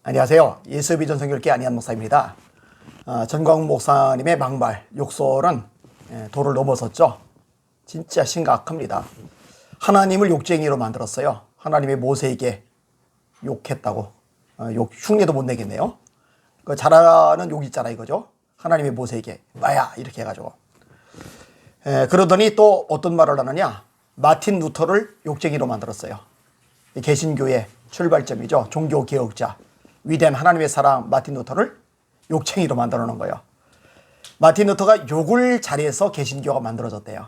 안녕하세요. 예수비전 선교회 안희한 목사입니다. 전광훈 목사님의 막말, 욕설은 도를 넘어섰죠. 진짜 심각합니다. 하나님을 욕쟁이로 만들었어요. 하나님의 모세에게 욕했다고. 흉내도 못 내겠네요. 그 잘하는 욕 있잖아 이거죠. 하나님의 모세에게 나야 이렇게 해가지고. 그러더니 또 어떤 말을 하느냐. 마틴 루터를 욕쟁이로 만들었어요. 개신교의 출발점이죠. 종교개혁자. 위대한 하나님의 사랑 마틴 루터를 욕쟁이로 만들어 놓은 거예요. 마틴 루터가 욕을 잘해서 개신교가 만들어졌대요.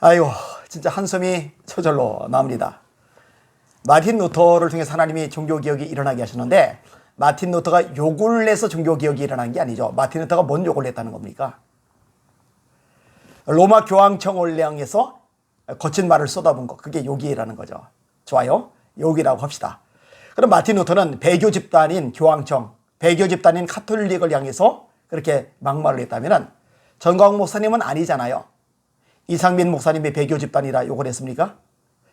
아이고 진짜 한숨이 저절로 나옵니다. 마틴 루터를 통해서 하나님이 종교개혁이 일어나게 하셨는데 마틴 루터가 욕을 내서 종교개혁이 일어난 게 아니죠. 마틴 루터가 뭔 욕을 냈다는 겁니까? 로마 교황청을 향해서 거친 말을 쏟아본 거, 그게 욕이라는 거죠. 좋아요. 욕이라고 합시다. 그럼 마틴 루터는 배교 집단인 교황청, 배교 집단인 카톨릭을 향해서 그렇게 막말을 했다면 전광훈 목사님은 아니잖아요. 이상민 목사님의 배교 집단이라 욕을 했습니까?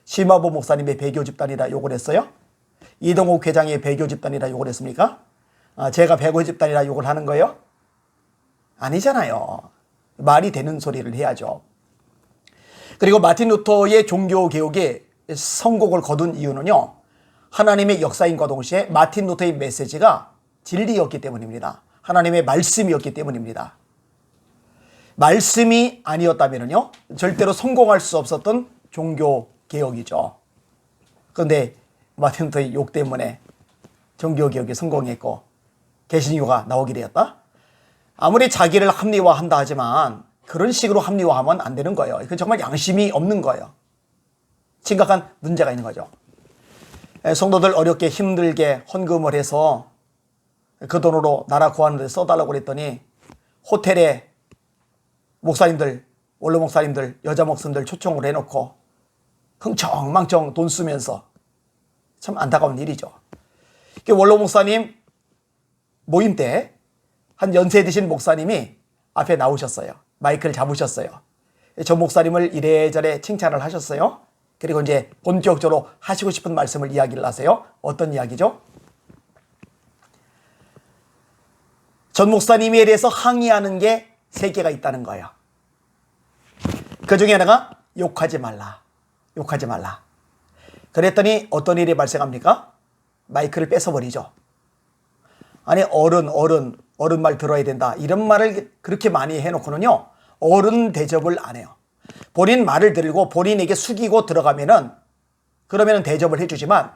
심화보 목사님의 배교 집단이라 욕을 했어요? 이동욱 회장의 배교 집단이라 욕을 했습니까? 제가 배교 집단이라 욕을 하는 거예요? 아니잖아요. 말이 되는 소리를 해야죠. 그리고 마틴 루터의 종교개혁에 성공을 거둔 이유는요. 하나님의 역사인과 동시에 마틴 루터의 메시지가 진리였기 때문입니다. 하나님의 말씀이었기 때문입니다. 말씀이 아니었다면요. 절대로 성공할 수 없었던 종교개혁이죠. 그런데 마틴 루터의 욕 때문에 종교개혁이 성공했고 개신교가 나오게 되었다? 아무리 자기를 합리화한다 하지만 그런 식으로 합리화하면 안 되는 거예요. 이건 정말 양심이 없는 거예요. 심각한 문제가 있는 거죠. 성도들 어렵게 힘들게 헌금을 해서 그 돈으로 나라 구하는 데 써달라고 그랬더니 호텔에 목사님들, 원로 목사님들, 여자 목사님들 초청을 해놓고 흥청망청 돈 쓰면서 참 안타까운 일이죠. 원로 목사님 모임 때 한 연세 드신 목사님이 앞에 나오셨어요. 마이크를 잡으셨어요. 저 목사님을 이래저래 칭찬을 하셨어요. 그리고 이제 본격적으로 하시고 싶은 말씀을 이야기를 하세요. 어떤 이야기죠? 전 목사님에 대해서 항의하는 게 3개가 있다는 거예요. 그 중에 하나가 욕하지 말라. 욕하지 말라. 그랬더니 어떤 일이 발생합니까? 마이크를 뺏어버리죠. 아니 어른 말 들어야 된다. 이런 말을 그렇게 많이 해놓고는요. 어른 대접을 안 해요. 본인 말을 들고 본인에게 숙이고 들어가면은 그러면은 대접을 해주지만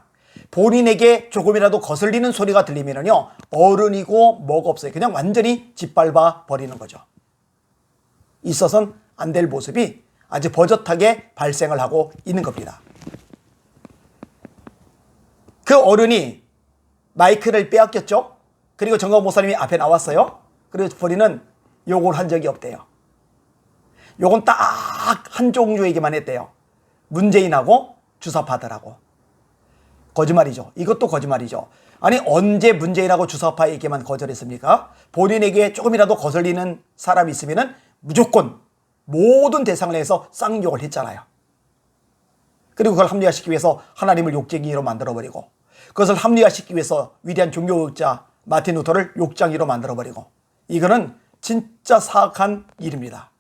본인에게 조금이라도 거슬리는 소리가 들리면은요. 어른이고 뭐가 없어요. 그냥 완전히 짓밟아 버리는 거죠. 있어서는 안 될 모습이 아주 버젓하게 발생을 하고 있는 겁니다. 그 어른이 마이크를 빼앗겼죠. 그리고 정광훈 목사님이 앞에 나왔어요. 그래서 본인은 욕을 한 적이 없대요. 욕은 딱 한 종류에게만 했대요. 문재인하고 주사파들하고. 거짓말이죠. 이것도 거짓말이죠. 아니 언제 문재인하고 주사파에게만 거절했습니까? 본인에게 조금이라도 거슬리는 사람이 있으면 무조건 모든 대상을 해서 쌍욕을 했잖아요. 그리고 그걸 합리화시키기 위해서 하나님을 욕쟁이로 만들어버리고 그것을 합리화시키기 위해서 위대한 종교학자 마틴 루터를 욕쟁이로 만들어버리고 이거는 진짜 사악한 일입니다.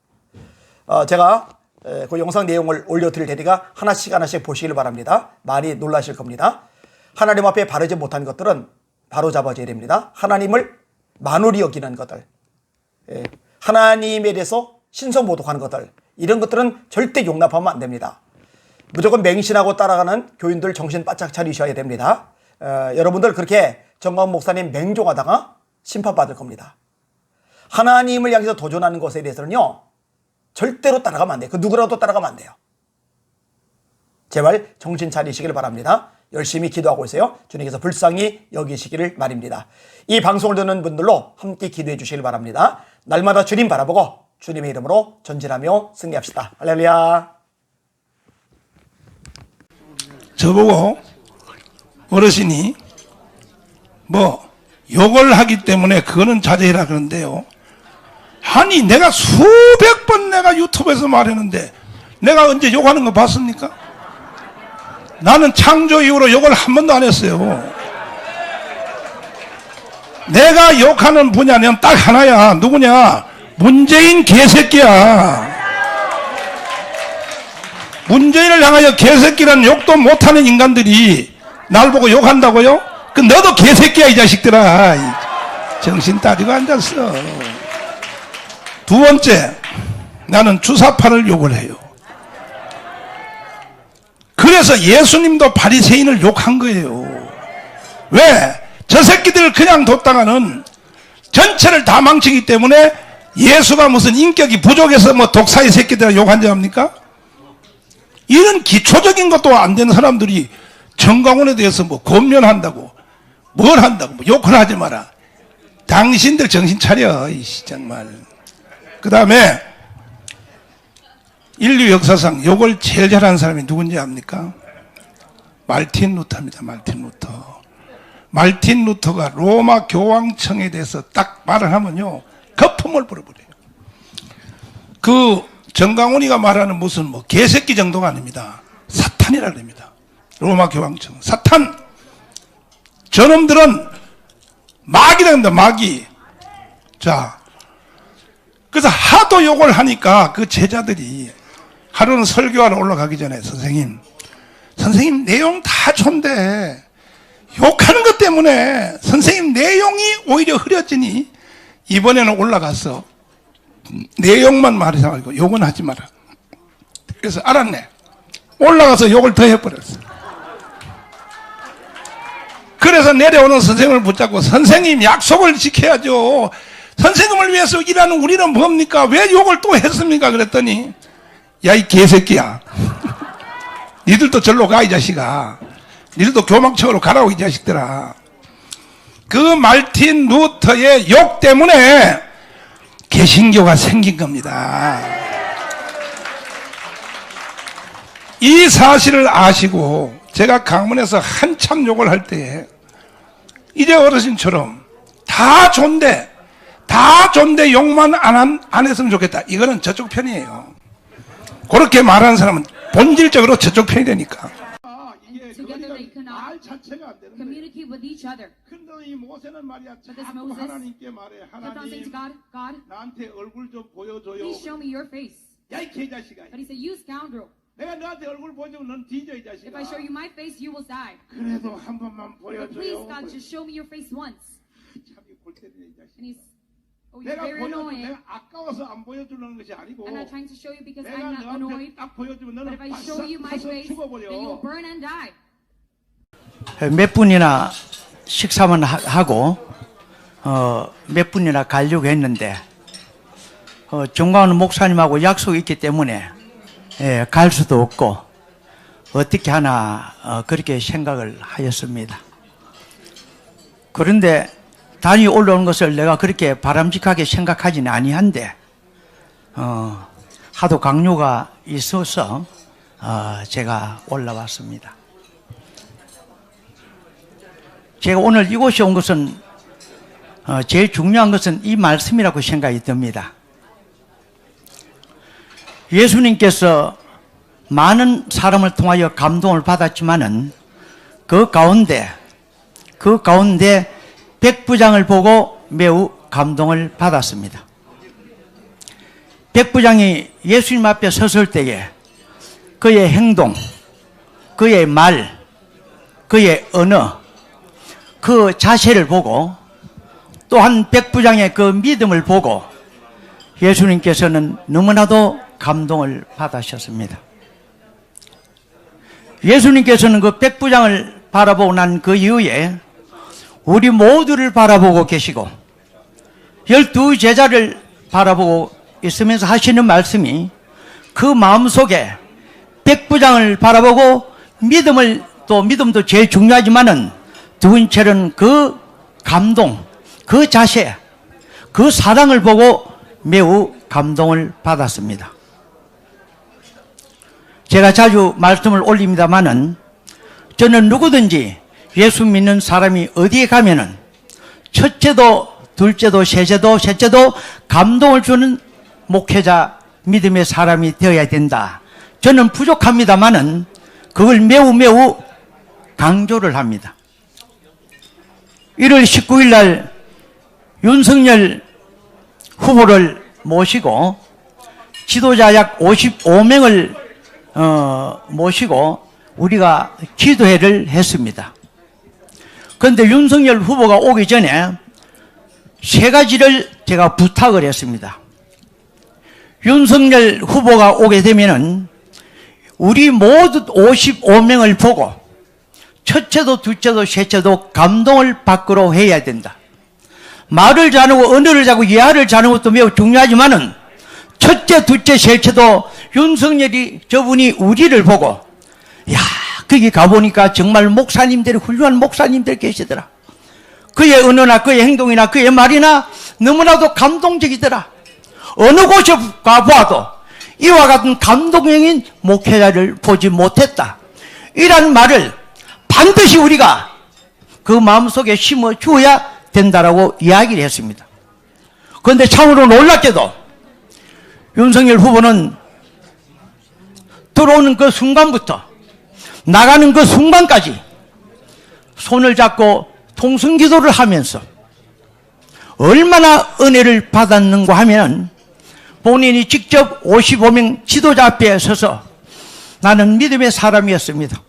제가 그 영상 내용을 올려드릴 테니까 하나씩 보시길 바랍니다. 많이 놀라실 겁니다. 하나님 앞에 바르지 못한 것들은 바로 잡아줘야 됩니다. 하나님을 만홀히 여기는 것들, 하나님에 대해서 신성모독하는 것들, 이런 것들은 절대 용납하면 안 됩니다. 무조건 맹신하고 따라가는 교인들 정신 바짝 차리셔야 됩니다. 여러분들 그렇게 정광훈 목사님 맹종하다가 심판받을 겁니다. 하나님을 향해서 도전하는 것에 대해서는요. 절대로 따라가면 안 돼요. 그 누구라도 따라가면 안 돼요. 제발 정신 차리시길 바랍니다. 열심히 기도하고 있어요. 주님께서 불쌍히 여기시기를 말입니다. 이 방송을 듣는 분들로 함께 기도해 주시길 바랍니다. 날마다 주님 바라보고 주님의 이름으로 전진하며 승리합시다. 할렐루야. 저보고 어르신이 욕을 하기 때문에 그거는 자제해라 그러는데요. 아니 내가 수백 번 내가 유튜브에서 말했는데 내가 언제 욕하는 거 봤습니까? 나는 창조 이후로 욕을 한 번도 안 했어요. 내가 욕하는 분야는 딱 하나야. 누구냐? 문재인 개새끼야. 문재인을 향하여 개새끼라는 욕도 못하는 인간들이 날 보고 욕한다고요? 그 너도 개새끼야 이 자식들아. 정신 따지고 앉았어. 두 번째, 나는 주사파를 욕을 해요. 그래서 예수님도 바리새인을 욕한 거예요. 왜? 저 새끼들을 그냥 뒀다가는 전체를 다 망치기 때문에 예수가 무슨 인격이 부족해서 뭐 독사의 새끼들을 욕한 적 합니까? 이런 기초적인 것도 안 되는 사람들이 정강원에 대해서 뭐 권면한다고 뭘 한다고 뭐 욕을 하지 마라. 당신들 정신 차려. 이씨 정말. 그 다음에 인류 역사상 욕을 제일 잘하는 사람이 누군지 압니까? 말틴 루터입니다. 말틴 루터. 말틴 루터가 로마 교황청에 대해서 딱 말을 하면요 거품을 불어버려요. 그 정강훈이가 말하는 무슨 뭐 개새끼 정도가 아닙니다. 사탄이라 그럽니다. 로마 교황청 사탄. 저놈들은 마귀라 합니다. 마귀. 자, 그래서 하도 욕을 하니까 그 제자들이 하루는 설교하러 올라가기 전에 선생님 내용 다 좋은데 욕하는 것 때문에 선생님 내용이 오히려 흐려지니 이번에는 올라가서 내용만 말해서 말고 욕은 하지 마라. 그래서 알았네. 올라가서 욕을 더 해버렸어. 그래서 내려오는 선생님을 붙잡고 선생님 약속을 지켜야죠. 선생님을 위해서 일하는 우리는 뭡니까? 왜 욕을 또 했습니까? 그랬더니 야 이 개새끼야. 니들도 절로 가 이 자식아. 니들도 교막청으로 가라고 이 자식들아. 그 말틴 루터의 욕 때문에 개신교가 생긴 겁니다. 이 사실을 아시고 제가 강문에서 한참 욕을 할 때에 이제 어르신처럼 다 존대 욕만 안 했으면 좋겠다. 이거는 저쪽 편이에요. 그렇게 말하는 사람은 본질적으로 저쪽 편이 되니까. Together they cannot communicate with each other. 근데 이 모세는 말이야 But this 자꾸 Moses 하나님께 말해. kept on saying to God, God, 나한테 얼굴 좀 보여줘요. please show me your face. 야 이 개자식아. But he said, you scoundrel. 내가 너한테 얼굴 보여주면 넌 뒤져 이 자식아. If I show you my face, you will die. 그래도 한 번만 But please, God, 보여줘요. just show me your face once. 참 골 때리네 이 자식. And he's, oh, you're 내가 very annoying. 내가 아까워서 안 보여주는 것이 아니고 I'm not trying to show you because 내가 I'm not 너한테 annoyed. 딱 보여주면 But 너는 if I show you my 바싹 타서 face, then you will 죽어버려. burn and die. 몇 분이나 식사만 하고 몇 분이나 가려고 했는데 정광훈 목사님하고 약속이 있기 때문에 갈 수도 없고 어떻게 하나 그렇게 생각을 하였습니다. 그런데 단위 올라오는 것을 내가 그렇게 바람직하게 생각하지는 아니한데 하도 강요가 있어서 제가 올라왔습니다. 제가 오늘 이곳에 온 것은 제일 중요한 것은 이 말씀이라고 생각이 듭니다. 예수님께서 많은 사람을 통하여 감동을 받았지만은 그 가운데 백부장을 보고 매우 감동을 받았습니다. 백부장이 예수님 앞에 섰을 때에 그의 행동, 그의 말, 그의 언어, 그 자세를 보고 또한 백부장의 그 믿음을 보고 예수님께서는 너무나도 감동을 받으셨습니다. 예수님께서는 그 백부장을 바라보고 난 그 이후에 우리 모두를 바라보고 계시고 12제자를 바라보고 있으면서 하시는 말씀이 그 마음속에 백부장을 바라보고 믿음도 제일 중요하지만은 두 번째는 그 감동, 그 자세, 그 사랑을 보고 매우 감동을 받았습니다. 제가 자주 말씀을 올립니다마는 저는 누구든지 예수 믿는 사람이 어디에 가면은 첫째도 둘째도 셋째도 감동을 주는 목회자 믿음의 사람이 되어야 된다. 저는 부족합니다마는 그걸 매우 강조를 합니다. 1월 19일 날 윤석열 후보를 모시고 지도자 약 55명을 모시고 우리가 기도회를 했습니다. 그런데 윤석열 후보가 오기 전에 세 가지를 제가 부탁을 했습니다. 윤석열 후보가 오게 되면은 우리 모두 55명을 보고 첫째도 둘째도 셋째도 감동을 받도록 해야 된다. 말을 잘하고 언어를 잘하고 이해를 잘하는 것도 매우 중요하지만은 첫째, 둘째, 셋째도 윤석열이 저분이 우리를 보고 야, 거기 가보니까 정말 목사님들이 훌륭한 목사님들 계시더라. 그의 언어나 그의 행동이나 그의 말이나 너무나도 감동적이더라. 어느 곳에 가보아도 이와 같은 감동적인 목회자를 보지 못했다. 이런 말을 반드시 우리가 그 마음속에 심어 주어야 된다라고 이야기를 했습니다. 그런데 참으로 놀랍게도 윤석열 후보는 들어오는 그 순간부터 나가는 그 순간까지 손을 잡고 통성기도를 하면서 얼마나 은혜를 받았는가 하면 본인이 직접 55명 지도자 앞에 서서 나는 믿음의 사람이었습니다.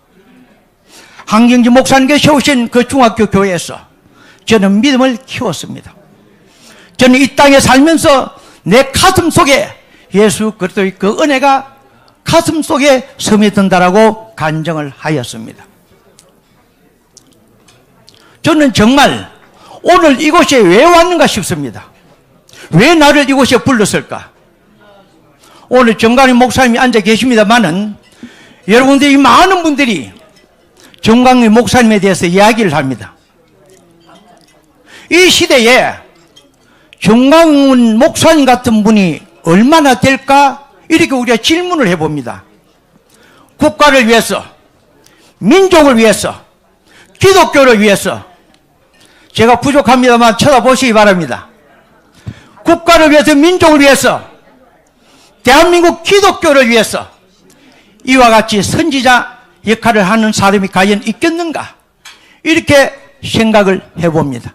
한경지 목사님께 세우신 그 중학교 교회에서 저는 믿음을 키웠습니다. 저는 이 땅에 살면서 내 가슴 속에 예수 그리스도의 그 은혜가 가슴 속에 스며든다라고 간증을 하였습니다. 저는 정말 오늘 이곳에 왜 왔는가 싶습니다. 왜 나를 이곳에 불렀을까? 오늘 정강희 목사님이 앉아 계십니다만은 여러분들이 많은 분들이 정강희 목사님에 대해서 이야기를 합니다. 이 시대에 정강훈 목사님 같은 분이 얼마나 될까? 이렇게 우리가 질문을 해봅니다. 국가를 위해서, 민족을 위해서, 기독교를 위해서 제가 부족합니다만 쳐다보시기 바랍니다. 국가를 위해서, 민족을 위해서, 대한민국 기독교를 위해서 이와 같이 선지자 역할을 하는 사람이 과연 있겠는가? 이렇게 생각을 해봅니다.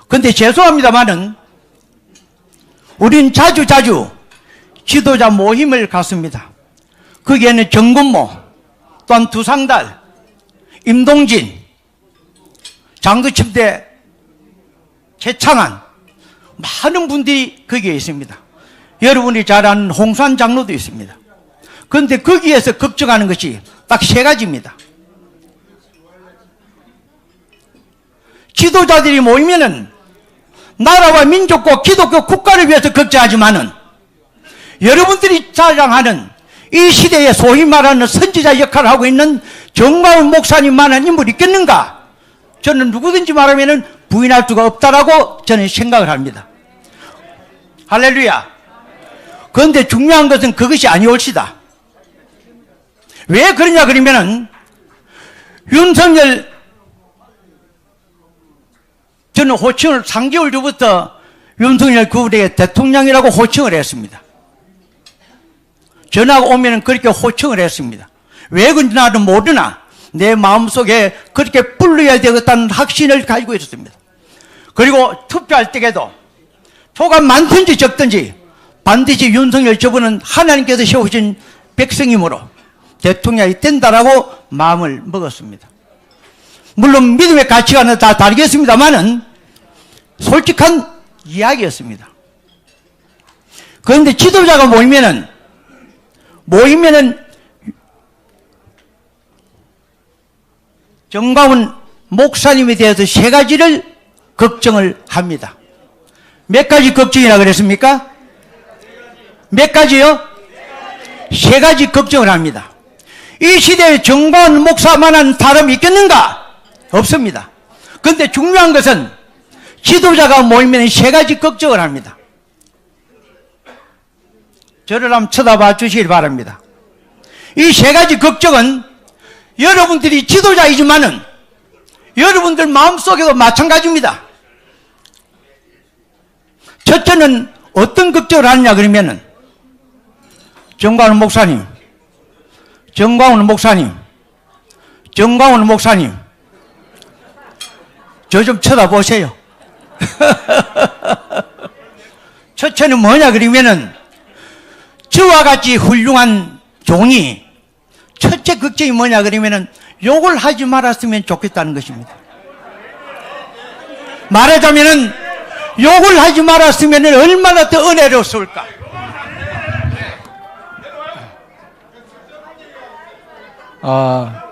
그런데 죄송합니다만은 우린 자주 지도자 모임을 갔습니다. 거기에는 정근모, 또한 두상달, 임동진, 장도침대, 최창한 많은 분들이 거기에 있습니다. 여러분이 잘 아는 홍수환 장로도 있습니다. 그런데 거기에서 걱정하는 것이 딱 세 가지입니다. 지도자들이 모이면은 나라와 민족과 기독교 국가를 위해서 걱정하지만은 여러분들이 자랑하는 이 시대에 소위 말하는 선지자 역할을 하고 있는 정광훈 목사님만한 인물이 있겠는가? 저는 누구든지 말하면은 부인할 수가 없다라고 저는 생각을 합니다. 할렐루야. 그런데 중요한 것은 그것이 아니올시다. 왜 그러냐 그러면은 윤석열 저는 호칭을 3개월 전부터 윤석열 그분에게 대통령이라고 호칭을 했습니다. 전화가 오면은 그렇게 호칭을 했습니다. 왜 그런지 나도 모르나 내 마음속에 그렇게 불러야 되겠다는 확신을 가지고 있었습니다. 그리고 투표할 때에도 표가 많든지 적든지 반드시 윤석열 저분은 하나님께서 세우신 백성이므로 대통령이 된다라고 마음을 먹었습니다. 물론 믿음의 가치관은 다 다르겠습니다만은 솔직한 이야기였습니다. 그런데 지도자가 모이면은 정광훈 목사님에 대해서 세 가지를 걱정을 합니다. 몇 가지 걱정이라 그랬습니까? 몇 가지요? 세 가지 걱정을 합니다. 이 시대에 정광훈 목사만한 사람이 있겠는가? 없습니다. 그런데 중요한 것은 지도자가 모이면 세 가지 걱정을 합니다. 저를 한번 쳐다봐 주시길 바랍니다. 이 세 가지 걱정은 여러분들이 지도자이지만은 여러분들 마음속에도 마찬가지입니다. 첫째는 어떤 걱정을 하느냐 그러면은 정광훈 목사님, 정광훈 목사님, 저 좀 쳐다보세요. 첫째는 뭐냐 그러면은 저와 같이 훌륭한 종이 첫째 걱정이 뭐냐 그러면은 욕을 하지 말았으면 좋겠다는 것입니다. 말하자면은 욕을 하지 말았으면 얼마나 더 은혜로웠을까. 아,